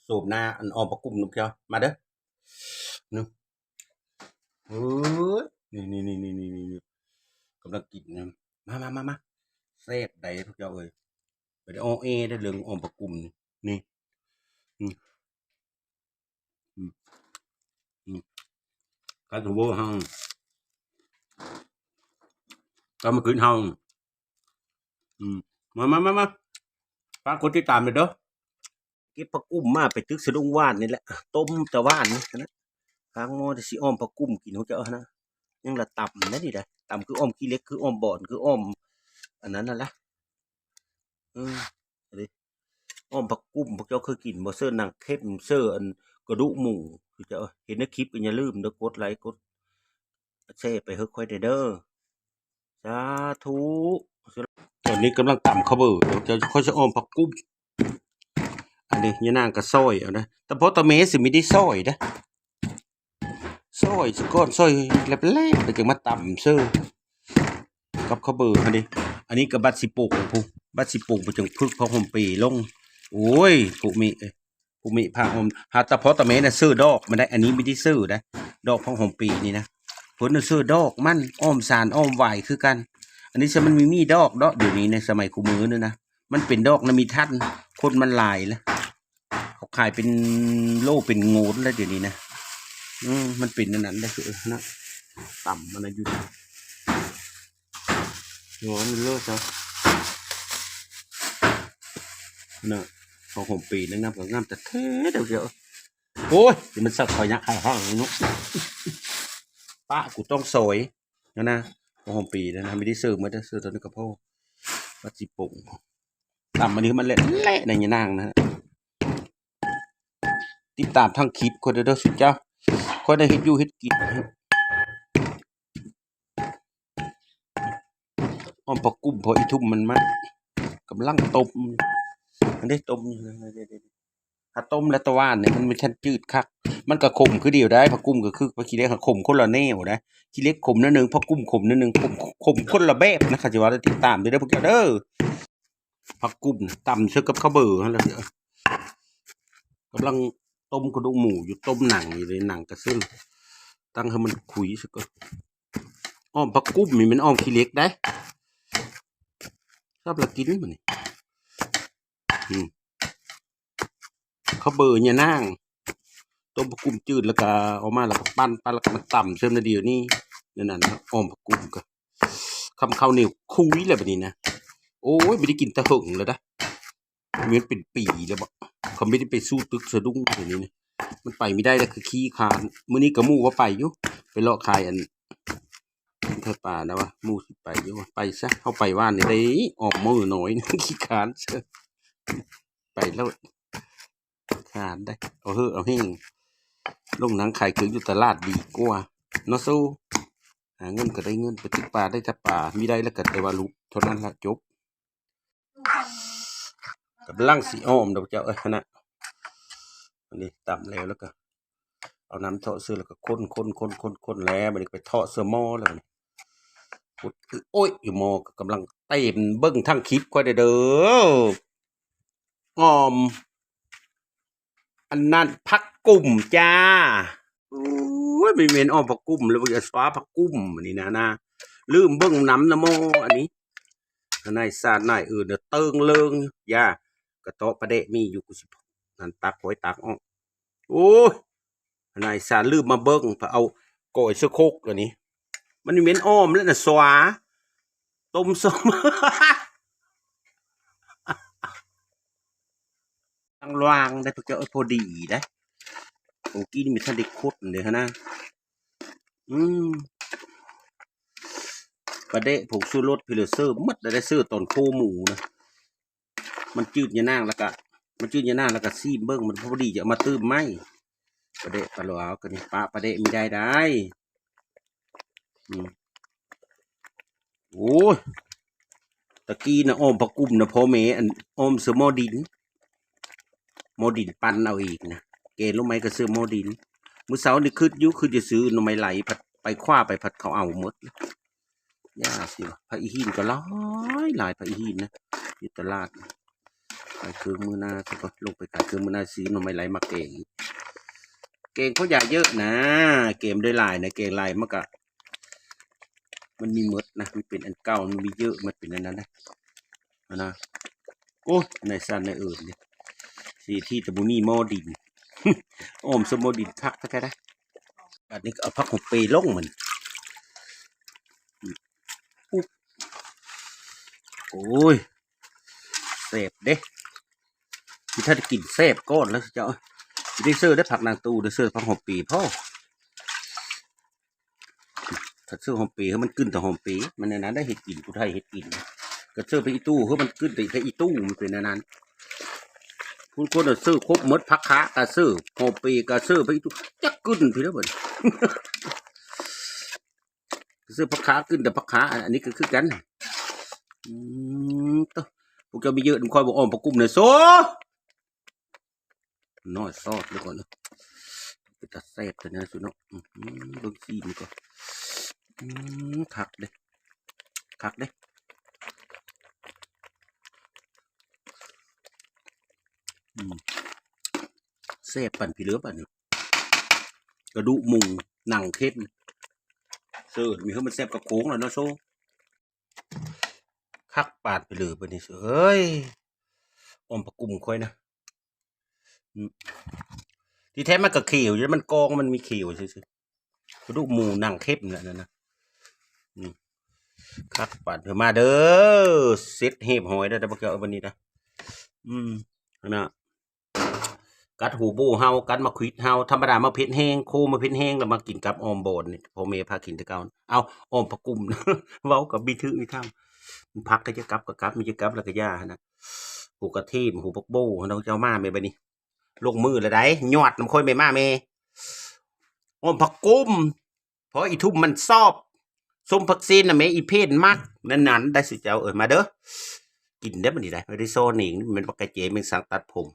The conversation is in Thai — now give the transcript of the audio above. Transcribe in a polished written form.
สูบหน้าอันออมปะกุ่มนุกเชียวมาเด้อนึกเฮ้ยนี่กำลังกินนะมาแซ่บใดทุกเจ้าเอ้ยไปได้ออเอได้เรื่องออมปะกุ่มนี่อืมอืมอืมการถูกบ่ห้องก็มาขึ้นห้องอืมมาฝากกดติดตามเลยเด้อเก็บปะกุ่มมาไปตึกสะดุ้งว่านนี่แหละต้มแต่ว่านนี่นะทางโมจะสิอ้อมปะกุ่มกินของเจ้านะยังละต่ำนะนี่ได้ต่ำคืออ้อมขี้เล็กคืออ้อมบ่อนคืออ้อมอันนั้นน่ะละอืมอันนี้อ้อมผักกุ้มพวกเจ้าเคยกินบ่เสื้อหนังเข้มเสื้ออันกระดูกหมูคือจะเห็นในคลิปก็อย่าลืมเด้อกดไลค์กดแชร์ไปให้ค่อยเด้อสาธุตอนนี้กำลังตำข้าวเบอร์เดี๋ยวจะค่อยจะอ้อมผักกุ้มอันนี้ยานางก็ซอยเอานะแต่พอตะเมสิไม่ได้ซอยนะซอยสก้อนซอยเล็บๆแล้วจึงมาตำเสื้อกับข้าวเบอร์อันนี้ก็บัดสิปลูกผู้บัดสิปลูกไปจึงพึกพอหอมปีลงโอ้ยผู้มีผ้าหอมหาตะเพาะตะเมน่ะซื้อดอกมาได้อันนี้ไม่ได้ซื้อนะดอกพอหอมปีนี่นะเพิ่นน่ะซื้อดอกมันอ้อมสารอ้อมไหวคือกันอันนี้ซะมันมีดอกเดี๋ยวนี้ในสมัยคูมือนี่นะมันเป็นดอกนะมีทันคนมันหลายแล้วเขาขายเป็นโลเป็นโงนแล้วเดี๋ยวนี้นะมันเป็นนั่นนั่นได้คือนะต่ำมันนะอยู่งอนเลิกแล้วนะพอหอมปีนั่งน้ำกับงามแต่เท่เดี๋ยวโอ้ยมันสับคอยยักษ์ห้างนุ๊กป้ากูต้องสวยนะพอหอมปีนะไม่ได้ซื้อมาได้ซื้อตอนนี้กับพ่อปัจจิปุ่งต่ำอันนี้มันเละในยานางนะติดตามทั้งคลิปคนเดียวสุดเจ้าคนได้เฮ็ดอยู่เฮ็ดกินอ้อมปะกุ้มพออีทุ่มมันกำลังต้มอันนี้ต้มถ้าต้มแล้วตะวันเนี่ยมันชั้นจืดคักมันก็ขมคือเดียวได้ผักกุ้มก็คือผักขี้เล็กขมคนละแนวนะขี้เล็กขมนิดนึงผักกุ้มขมนิดนึงขมคนละแบบนะครับจะว่าติดตามด้วยนะพวกเจ้าเด้อผักกุ้มตำเชื่อกับข้าวเบอร์นั่นแหละกำลังต้มกระดูกหมูอยู่ต้มหนังอยู่เลยหนังกระซึ่งตั้งให้มันขุยสักก่อนอ้อมผักกุ้มมีมันอ้อมขี้เล็กได้ชอบละกินมันนี่ข้าวเบอร์เนี่ยนั่งต้มผักกุ้มจืดแล้วก็เอามาแล้วก็ปั้นแล้วก็มาต่ำเชื่อมนาเดียวนี่นั่นน่ะนะอ้อมผักกุ้มก็คำข้าวเหนียวคุยเลยแบบนี้นะโอ้ยไม่ได้กินตะหึงเลยนะมันเป็นปีแล้วบอกเขาไม่ได้ไปสู้ตึกสะดุ้งอย่างนี้นะมันไปไม่ได้แล้วคือขี้คานมื้อนี้กระมู่ว่าไปอยู่ไปเลาะคายอันเธอป่านะวะมู่สิไปอยู่ไปซะเข้าไปว่านนี่ได้ออกมือหน่อยขี้คานเชไปแล้วคานได้เอาเฮ้เอาเฮงลงหนังขายคืออยู่ตลาดดีกว่าเนาะสู้หาเงินก็ได้เงินไปตึกป่าได้ทับป่ามีได้แล้วก็แต่ว่าลุกเท่านั้นละจบกับลังสีอ้อมดอกเจ้านะอันนี้ต่ำแล้วก็เอาน้ำเทาะเสื้อแล้วก็คนแล้วมันไปเทาะเสื้อหม้อแล้วมันโอ้ยอยู่หม้อก็กำลังเต้นเบิ้งทั้งคลิปก็ได้เด้ออ้อมอันนั้นพักกุ่มจ้าโอ้ยไม่เมนอ้อมพักกุ่มเลยว่าฟ้าพักกุ่มอันนี้นะลืมเบิ้งน้ำนะโมอันนี้นายซาหนายเด้อเติงเลิงย่ากระโตะประเดะมีอยู่กุสินั่นตักหอยตักอ้อโอ้ยนายสารลืมมาเบิ้งพอเอาก่อยเสื้อโคกอันนี้มันเหม็นอ้อมแล้วน่ะสวาต้มส้มตั้งวางได้พวกเจ้าพอดีได้เมื่อกี้นี่มีท่านได้คุดเลยฮะนะประเดะผงชูรสพิเลเซอร์มัดได้ซื้อตอนโคหมูนะมันจืดยานางแล้วก็มันจืดยานางแล้วก็ซีเบิ้งมันพอดีจะมาตื้มไหมประเดะปลาหลวกันนี่ปลาประเดะมีได้โอ้ตะกี้นะอ้อมปะกุ่มนะพ่อแม่อันอ้อมเสือโมดินปั่นเอาอีกนะเกณฑ์รู้ไหมก็ซื้อโมดินมื้อเช้านี่คือจะซื้อหน่อไม้ไหลผัดไปคว้าไปผัดเขาเอาหมดย่าสิพระอีหินก็หลายพระอีหินนะอยู่ตลาด ขายเครื่องมือหน้าเขาก็ลงไปขายเครื่องมือหน้าซื้อหน่อไม้ไหลมาเก่งเก่งเขาอย่าเยอะนะเกมด้วยลายนะเก่งลายมันก็มันมีมดนะมันเป็นอันเก่ามันมีเยอะมันเป็นอันนั้นนะโอ้ในซันในอื่นเนี่ยสีที่ตะบุมีโมดิน โอมสมโมดินคักแท้ๆนะอันนี้ก็เอาพักของเปลงมันโอ้ยเสพเด้ที่ถ้าจะกินเสพก้อนแล้วเจ้าได้เสื้อได้ผักนางตูได้เสื้อพักหอมปีพ่อถ้าเสื้อหอมปีเขามันขึ้นแต่หอมปีมันในนั้นได้เห็ดกินผู้ไทยเห็ดกินก็เสื้อไปอีตู้เขามันขึ้นแต่อีตู้มันเป็นในนั้นคุณคนเสื้อครบมดพักค้ากระเสื้อหอมปีกระเสื้อไปอีตู้จักขึ้นพี่แล้วบ่เสื้อพักค้าขึ้นแต่พักค้าอันนี้คือกันตัวพวกเจ้ามีเยอะคอยบอกอ้อมประกุมเนี่ยโซ่น้อยซอดเลยก่อนนะเป็นตาแซ่บเลยนะสุดเนาะดูขี้มันก่อนคักเด้คักเด้แซ่บปั่นพี่เลือปั่นกระดูกมุงหนังเข้มเสื้อมีเขามันแซ่บกับโค้งแล้วเนาะโซ่คักปาดไปเลยปั่นนี่เฮ้ยอ้อมประกุมค่อยนะที่แท้มันก็เขียวอยู่มันกองมันมีเขียวซื่อกระดูกหมูหนังเข้มเนี่ยนะคักปาดเถอะมาเด้อเซ็ตเห็บหอยได้แต่บ่เกี่ยววันนี้นะนะกัดหูบูเฮากัดมาควิดเฮาธรรมดามาเผ็ดแห้งโคมาเผ็ดแห้งแล้วมากินกับออมโบนนี่พ่อเมย์พากินแต่เก่าเอาออมผักกุ่ม เว้ากับบีทึมีทำพักก็จะกลับก็กลับมีจะกลับแล้วก็ย่านะหูกระเทียมหูปักโบ้เราเจ้ามาเมย์บัดนี้ลงมือเลยได้ยอดน้ำค่อยเมย์มาเมย์ออมผักกุ่มเพราะอีทุ่มมันซอบส้มผักซีนน่ะเมย์อีเพนมากนั่นได้สิเจ้ามาเด้อกินได้บัดนี้ได้ไม่ได้โซนิ่งมันปากกาเจมันสั่งตัดผม